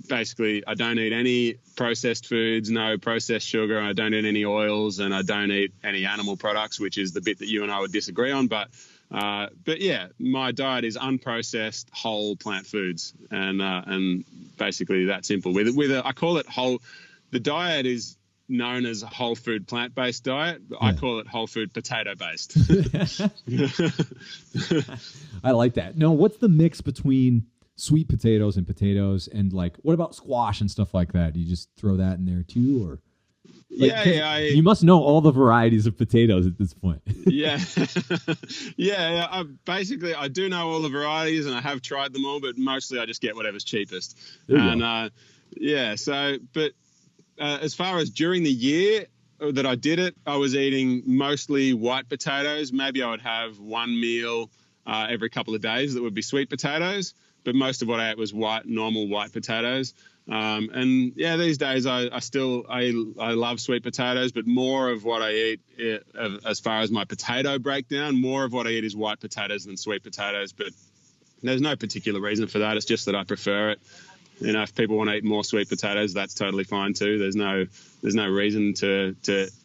basically I don't eat any processed foods, no processed sugar. I don't eat any oils, and I don't eat any animal products, which is the bit that you and I would disagree on. But yeah, my diet is unprocessed whole plant foods, and basically that simple. I call it whole. The diet is known as a whole food plant-based diet, but I call it whole food potato-based. I like that. No, what's the mix between sweet potatoes and what about squash and stuff like that? Do you just throw that in there too, or? You must know all the varieties of potatoes at this point. Yeah. Basically, I do know all the varieties, and I have tried them all, but mostly I just get whatever's cheapest. As far as during the year that I did it, I was eating mostly white potatoes. Maybe I would have one meal every couple of days that would be sweet potatoes, but most of what I ate was normal white potatoes. These days I love sweet potatoes, but more of what I eat, as far as my potato breakdown, more of what I eat is white potatoes than sweet potatoes. But there's no particular reason for that. It's just that I prefer it. If people want to eat more sweet potatoes, that's totally fine too. There's no reason to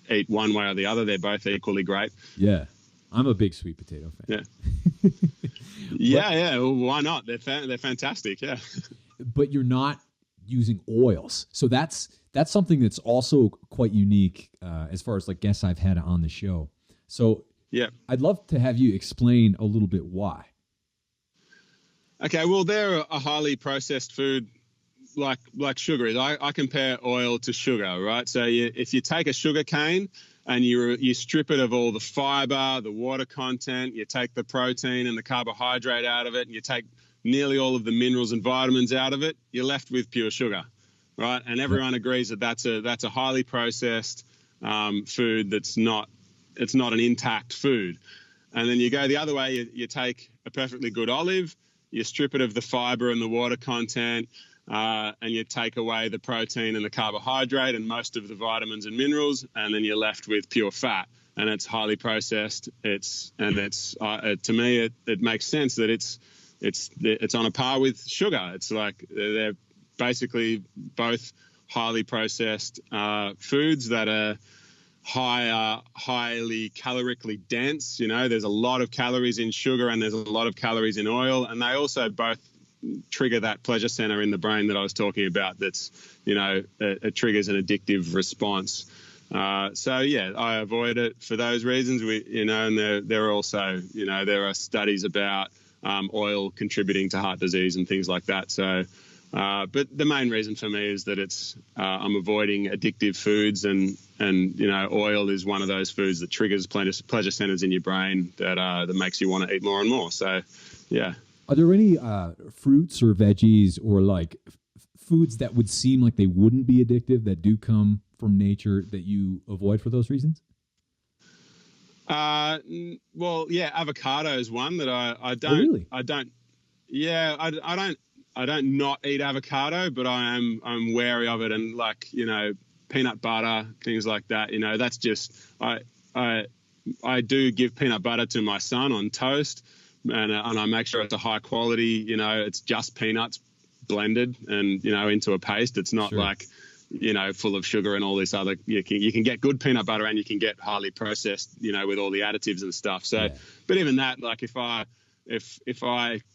eat one way or the other. They're both equally great. Yeah, I'm a big sweet potato fan. Yeah. Well, why not? They're fantastic. Yeah. But you're not using oils, so that's something that's also quite unique as far as guests I've had on the show. So yeah, I'd love to have you explain a little bit why. Okay, well, they're a highly processed food, like sugar is. I compare oil to sugar, right? So if you take a sugar cane and you strip it of all the fiber, the water content, you take the protein and the carbohydrate out of it, and you take nearly all of the minerals and vitamins out of it, you're left with pure sugar, right? And everyone agrees that that's a highly processed food. It's not an intact food. And then you go the other way. You take a perfectly good olive, you strip it of the fiber and the water content, and you take away the protein and the carbohydrate and most of the vitamins and minerals, and then you're left with pure fat. And it's highly processed. To me, it makes sense that it's on a par with sugar. It's like they're basically both highly processed foods that are highly calorically dense. There's a lot of calories in sugar and there's a lot of calories in oil, and they also both trigger that pleasure center in the brain that I was talking about. That's it triggers an addictive response. I avoid it for those reasons. And there are also there are studies about oil contributing to heart disease and things like that. So But the main reason for me is that I'm avoiding addictive foods, and oil is one of those foods that triggers pleasure centers in your brain that makes you want to eat more and more. So, yeah. Are there any fruits or veggies or like foods that would seem like they wouldn't be addictive that do come from nature that you avoid for those reasons? Well, yeah, avocado is one that I don't. Oh, really? I don't. Yeah, I don't not eat avocado, but I'm wary of it, and peanut butter, things like that. That's just I do give peanut butter to my son on toast, and I make sure it's a high quality. It's just peanuts blended and into a paste. It's not full of sugar and all this other. You can get good peanut butter, and you can get highly processed, with all the additives and stuff. So, But even that, like if I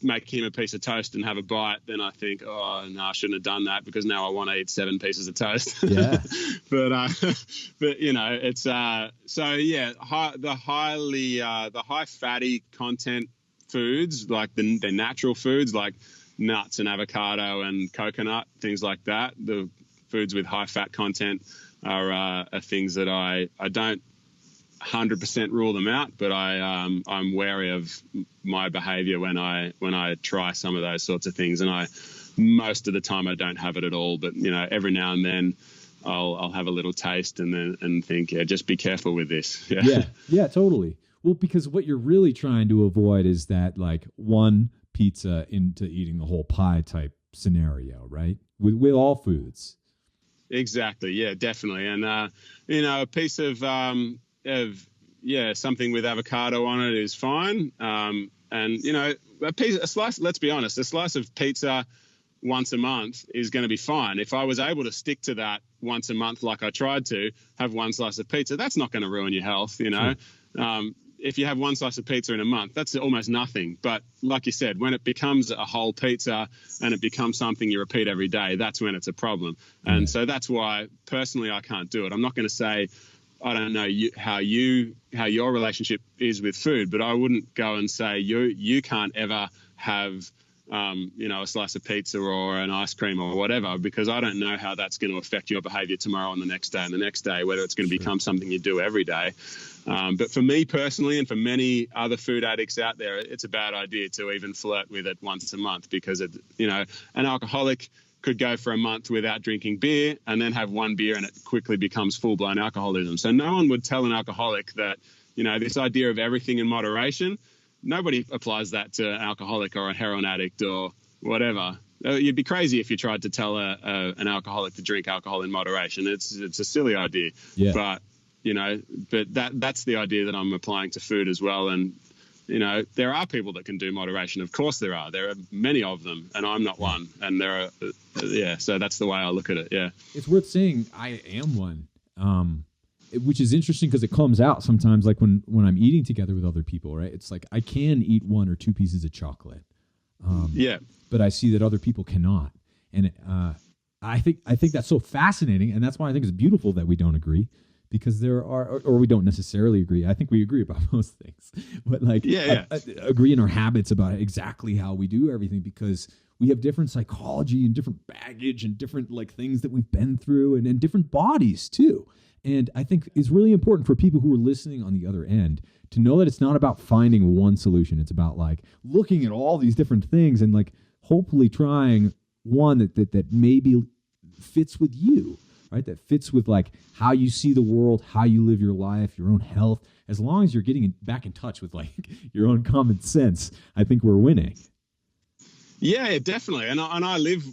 make him a piece of toast and have a bite, then I think, oh no, I shouldn't have done that, because now I want to eat 7 pieces of toast. Yeah. but it's the high fatty content foods, like the natural foods like nuts and avocado and coconut, things like that. The foods with high fat content are things that I don't 100% rule them out, but I'm wary of my behavior when I try some of those sorts of things, and most of the time I don't have it at all, but every now and then I'll have a little taste and think, just be careful with this. Yeah, totally. Well, because what you're really trying to avoid is that like one pizza into eating the whole pie type scenario, right? With all foods. Exactly. Yeah, definitely. And a piece of something with avocado on it is fine. And a slice. Let's be honest, a slice of pizza once a month is going to be fine. If I was able to stick to that once a month, like I tried to have one slice of pizza, that's not going to ruin your health. Sure. If you have one slice of pizza in a month, that's almost nothing. But like you said, when it becomes a whole pizza and it becomes something you repeat every day, that's when it's a problem. And so that's why personally I can't do it. I'm not going to say, I don't know how your relationship is with food, but I wouldn't go and say you can't ever have a slice of pizza or an ice cream or whatever, because I don't know how that's going to affect your behavior tomorrow and the next day and the next day, whether it's going to become something you do every day. But for me personally, and for many other food addicts out there, it's a bad idea to even flirt with it once a month, because an alcoholic could go for a month without drinking beer and then have one beer and it quickly becomes full-blown alcoholism. So no one would tell an alcoholic that, this idea of everything in moderation, nobody applies that to an alcoholic or a heroin addict or whatever. You'd be crazy if you tried to tell an alcoholic to drink alcohol in moderation. It's a silly idea. Yeah. But that's the idea that I'm applying to food as well. And, there are people that can do moderation. Of course there are. There are many of them, and I'm not one. And there are, so that's the way I look at it. Yeah. It's worth saying I am one, which is interesting because it comes out sometimes, like when I'm eating together with other people, right? It's like I can eat 1 or 2 pieces of chocolate. But I see that other people cannot. And I think that's so fascinating. And that's why I think it's beautiful that we don't agree. Because there are, or we don't necessarily agree. I think we agree about most things, but agree in our habits about exactly how we do everything, because we have different psychology and different baggage and different like things that we've been through and different bodies too. And I think it's really important for people who are listening on the other end to know that it's not about finding one solution. It's about like looking at all these different things and like hopefully trying one that maybe fits with you. Right, that fits with like how you see the world, how you live your life, your own health. As long as you're getting back in touch with like your own common sense, I think we're winning. Yeah, definitely. And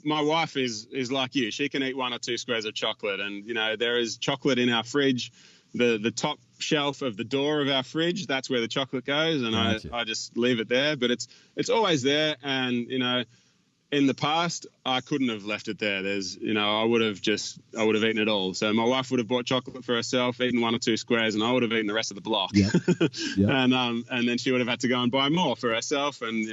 my wife is like you. She can eat 1 or 2 squares of chocolate, and there is chocolate in our fridge. The top shelf of the door of our fridge, that's where the chocolate goes, and gotcha. I just leave it there. But it's always there, and in the past, I couldn't have left it there. I would have eaten it all. So my wife would have bought chocolate for herself, eaten 1 or 2 squares, and I would have eaten the rest of the block. Yep. And then she would have had to go and buy more for herself, and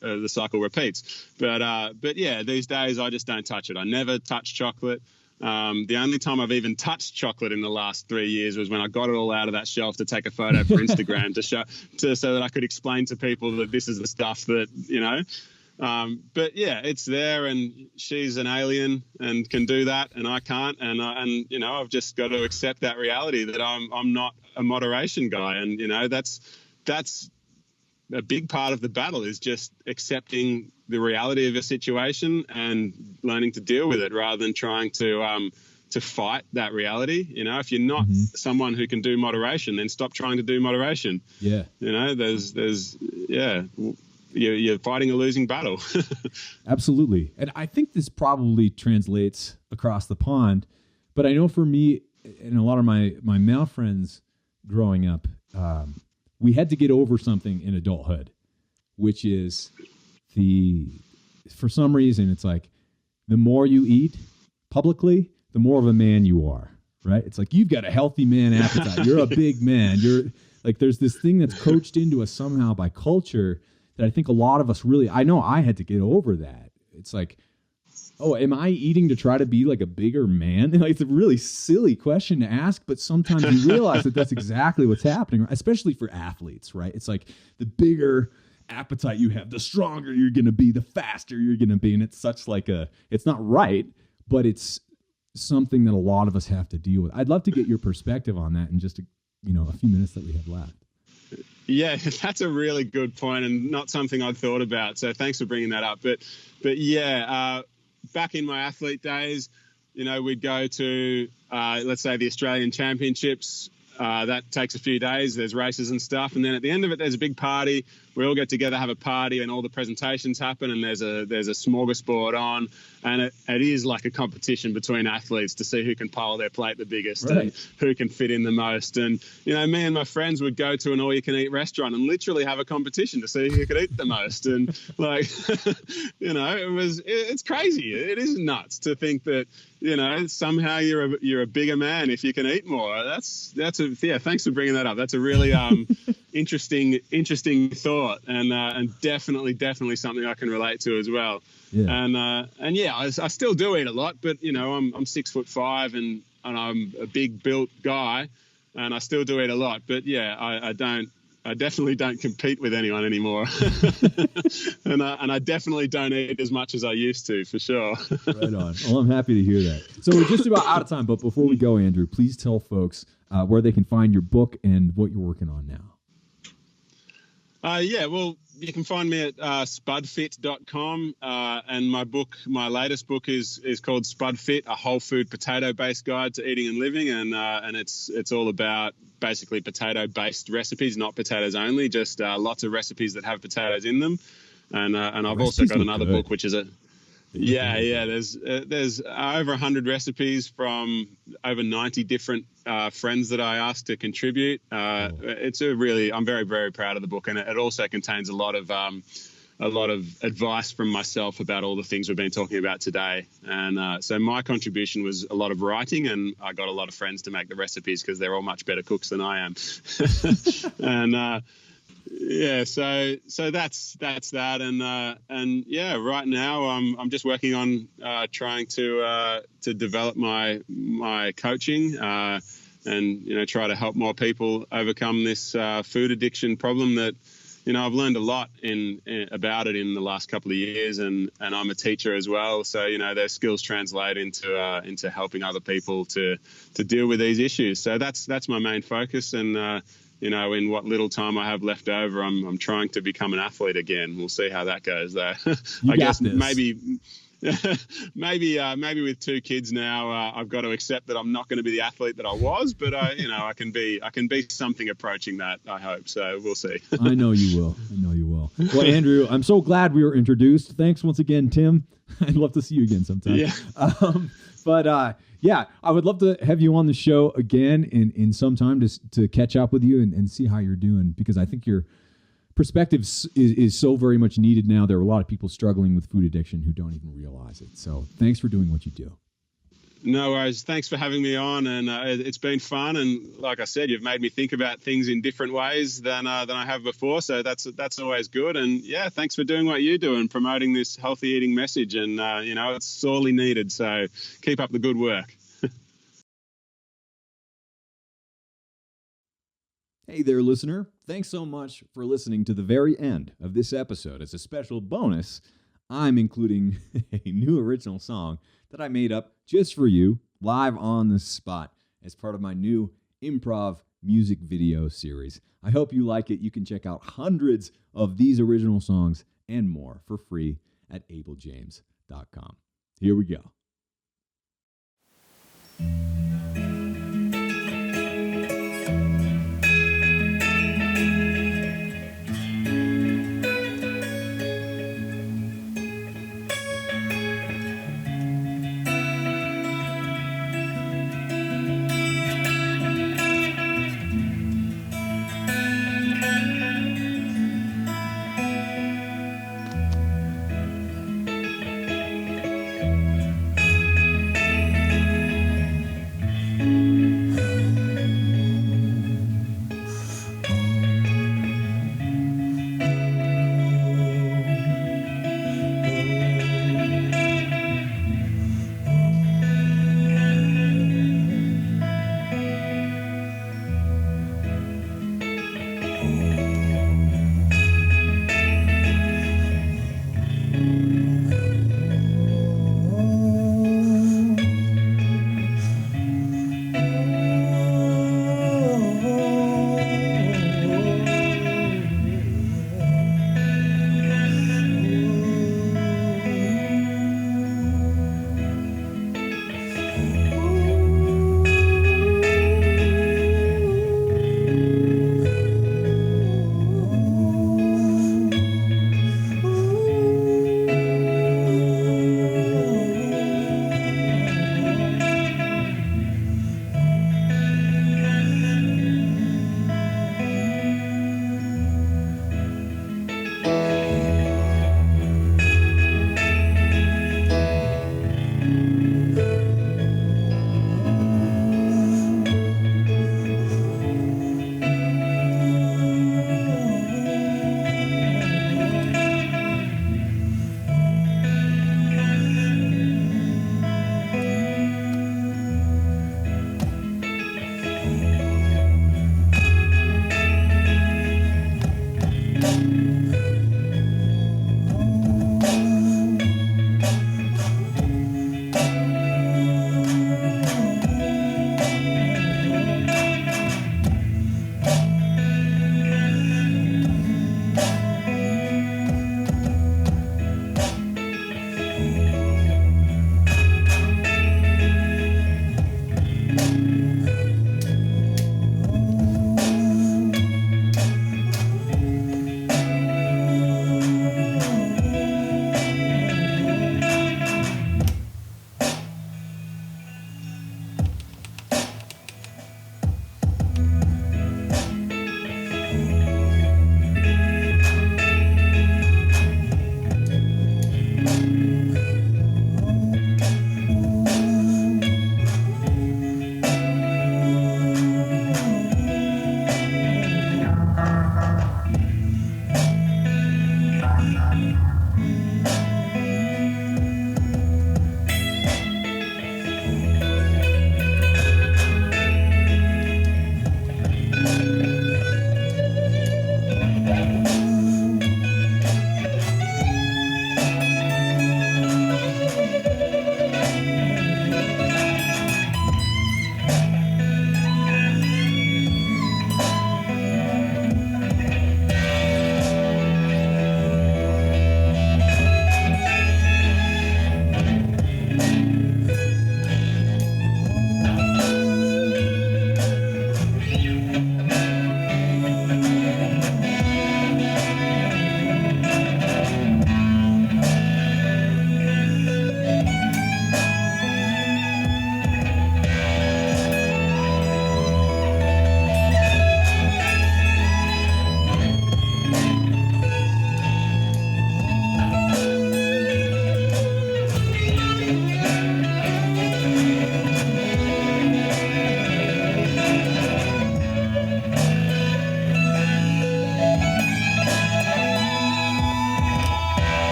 the cycle repeats. But yeah, these days I just don't touch it. I never touch chocolate. The only time I've even touched chocolate in the last 3 years was when I got it all out of that shelf to take a photo for Instagram so that I could explain to people that this is the stuff that But yeah, it's there, and she's an alien and can do that, and I can't, and I've just got to accept that reality that I'm not a moderation guy, and that's a big part of the battle, is just accepting the reality of a situation and learning to deal with it rather than trying to fight that reality. If you're not someone who can do moderation, then stop trying to do moderation. Yeah. You're fighting a losing battle. Absolutely. And I think this probably translates across the pond, but I know for me and a lot of my male friends growing up, we had to get over something in adulthood, which is for some reason, it's like the more you eat publicly, the more of a man you are, right? It's like, you've got a healthy man appetite. You're a big man. You're like, there's this thing that's coached into us somehow by culture that I think a lot of us really, I know I had to get over that. It's like, oh, am I eating to try to be like a bigger man? Like, it's a really silly question to ask, but sometimes you realize that that's exactly what's happening, especially for athletes, right? It's like the bigger appetite you have, the stronger you're going to be, the faster you're going to be. And it's such like it's not right, but it's something that a lot of us have to deal with. I'd love to get your perspective on that in just a few minutes that we have left. Yeah, that's a really good point, and not something I'd thought about. So thanks for bringing that up. But yeah, back in my athlete days, we'd go to, let's say, the Australian Championships. That takes a few days. There's races and stuff. And then at the end of it, there's a big party. We all get together, have a party, and all the presentations happen. And there's a smorgasbord on. And it is like a competition between athletes to see who can pile their plate the biggest, right, and who can fit in the most. And, me and my friends would go to an all-you-can-eat restaurant and literally have a competition to see who could eat the most. And, like, it's crazy. It is nuts to think that, somehow you're a bigger man if you can eat more. Thanks for bringing that up. That's a really interesting thought, and definitely something I can relate to as well. Yeah. And yeah, I still do eat a lot, but I'm 6'5" and I'm a big built guy, and I still do eat a lot. But yeah, I definitely don't compete with anyone anymore. and I definitely don't eat as much as I used to, for sure. Right on. Well, I'm happy to hear that. So we're just about out of time, but before we go, Andrew, please tell folks where they can find your book and what you're working on now. Well, you can find me at spudfit.com, and my latest book is called Spud Fit, a whole food potato-based guide to eating and living, and it's all about basically potato-based recipes, not potatoes only, just lots of recipes that have potatoes in them, and I've also got another book which is there's over 100 recipes from over 90 different friends that I asked to contribute. I'm very, very proud of the book, and it also contains a lot of advice from myself about all the things we've been talking about today. And so my contribution was a lot of writing, and I got a lot of friends to make the recipes because they're all much better cooks than I am. And so that's that, and yeah, right now I'm just working on trying to develop my coaching, and try to help more people overcome this food addiction problem that I've learned a lot about it in the last couple of years, and I'm a teacher as well, so their skills translate into helping other people to deal with these issues. So that's my main focus, and in what little time I have left over, I'm trying to become an athlete again. We'll see how that goes, though. I guess maybe with 2 kids now, I've got to accept that I'm not going to be the athlete that I was, but I can be something approaching that, I hope. So we'll see. I know you will. Well, Andrew, I'm so glad we were introduced. Thanks once again, Tim. I'd love to see you again sometime. Yeah. Yeah, I would love to have you on the show again in some time to catch up with you and see how you're doing, because I think your perspective is so very much needed now. There are a lot of people struggling with food addiction who don't even realize it. So thanks for doing what you do. No worries. Thanks for having me on, and it's been fun. And like I said, you've made me think about things in different ways than I have before. So that's always good. And yeah, thanks for doing what you do and promoting this healthy eating message. And it's sorely needed. So keep up the good work. Hey there, listener. Thanks so much for listening to the very end of this episode. As a special bonus, I'm including a new original song that I made up just for you, live on the spot, as part of my new improv music video series. I hope you like it. You can check out hundreds of these original songs and more for free at abeljames.com. Here we go.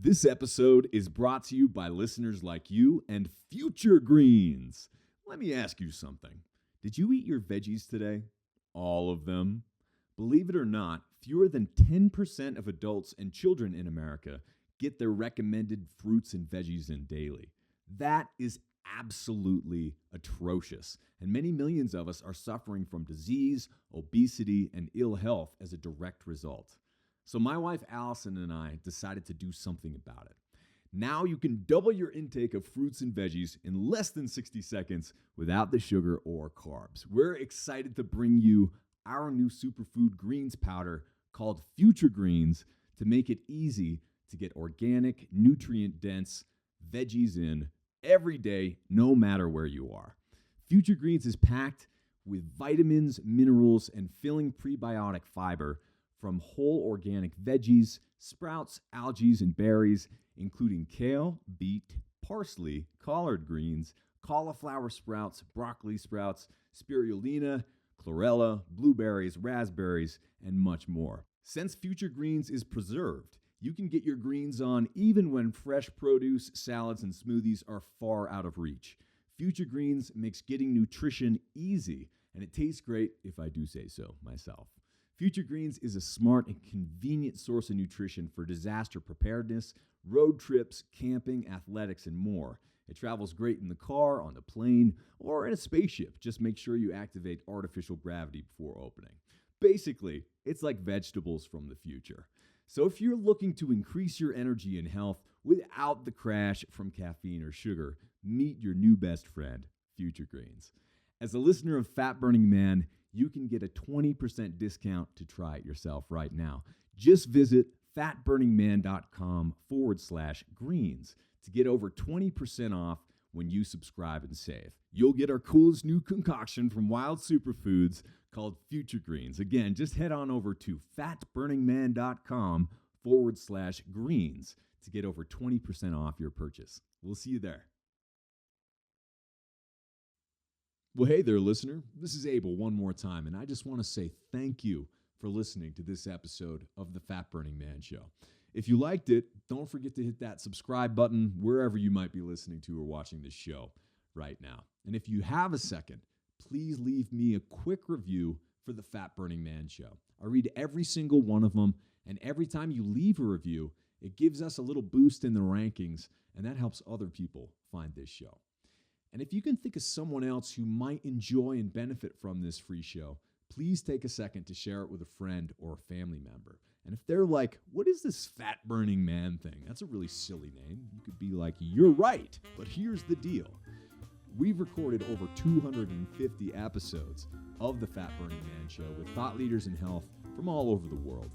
This episode is brought to you by listeners like you and Future Greens. Let me ask you something. Did you eat your veggies today? All of them? Believe it or not, fewer than 10% of adults and children in America get their recommended fruits and veggies in daily. That is absolutely atrocious, and many millions of us are suffering from disease, obesity, and ill health as a direct result. So my wife Allison and I decided to do something about it. Now you can double your intake of fruits and veggies in less than 60 seconds without the sugar or carbs. We're excited to bring you our new superfood greens powder called Future Greens to make it easy to get organic, nutrient-dense veggies in every day, no matter where you are. Future Greens is packed with vitamins, minerals, and filling prebiotic fiber from whole organic veggies, sprouts, algae, and berries, including kale, beet, parsley, collard greens, cauliflower sprouts, broccoli sprouts, spirulina, chlorella, blueberries, raspberries, and much more. Since Future Greens is preserved, you can get your greens on even when fresh produce, salads, and smoothies are far out of reach. Future Greens makes getting nutrition easy, and it tastes great if I do say so myself. Future Greens is a smart and convenient source of nutrition for disaster preparedness, road trips, camping, athletics, and more. It travels great in the car, on the plane, or in a spaceship. Just make sure you activate artificial gravity before opening. Basically, it's like vegetables from the future. So if you're looking to increase your energy and health without the crash from caffeine or sugar, meet your new best friend, Future Greens. As a listener of Fat Burning Man, you can get a 20% discount to try it yourself right now. Just visit fatburningman.com/greens to get over 20% off when you subscribe and save. You'll get our coolest new concoction from Wild Superfoods called Future Greens. Again, just head on over to fatburningman.com/greens to get over 20% off your purchase. We'll see you there. Well, hey there, listener. This is Abel one more time, and I just want to say thank you for listening to this episode of the Fat Burning Man Show. If you liked it, don't forget to hit that subscribe button wherever you might be listening to or watching this show right now. And if you have a second, please leave me a quick review for the Fat Burning Man Show. I read every single one of them, and every time you leave a review, it gives us a little boost in the rankings, and that helps other people find this show. And if you can think of someone else who might enjoy and benefit from this free show, please take a second to share it with a friend or a family member. And if they're like, what is this Fat Burning Man thing? That's a really silly name. You could be like, you're right, but here's the deal. We've recorded over 250 episodes of the Fat Burning Man Show with thought leaders in health from all over the world.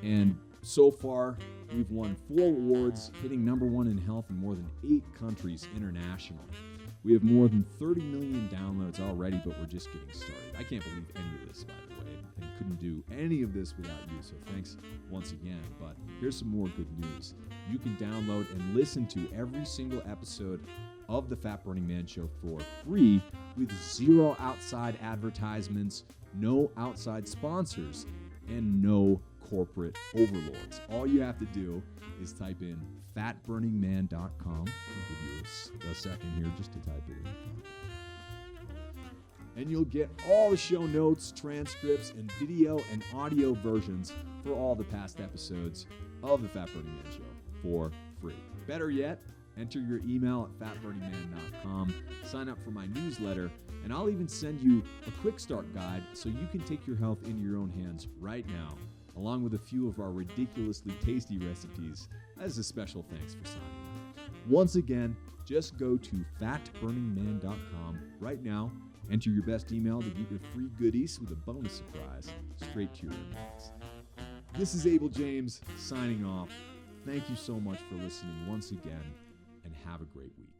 And so far, we've won 4 awards, hitting #1 in health in more than 8 countries internationally. We have more than 30 million downloads already, but we're just getting started. I can't believe any of this, by the way, and couldn't do any of this without you, so thanks once again. But here's some more good news. You can download and listen to every single episode of the Fat Burning Man Show for free with 0 outside advertisements, no outside sponsors, and no corporate overlords. All you have to do is type in fatburningman.com. I'll give you a second here just to type it in. And you'll get all the show notes, transcripts, and video and audio versions for all the past episodes of the Fat Burning Man Show for free. Better yet, enter your email at fatburningman.com, sign up for my newsletter, and I'll even send you a quick start guide so you can take your health into your own hands right now, along with a few of our ridiculously tasty recipes as a special thanks for signing up. Once again, just go to fatburningman.com right now, enter your best email to get your free goodies with a bonus surprise straight to your inbox. This is Abel James signing off. Thank you so much for listening once again, and have a great week.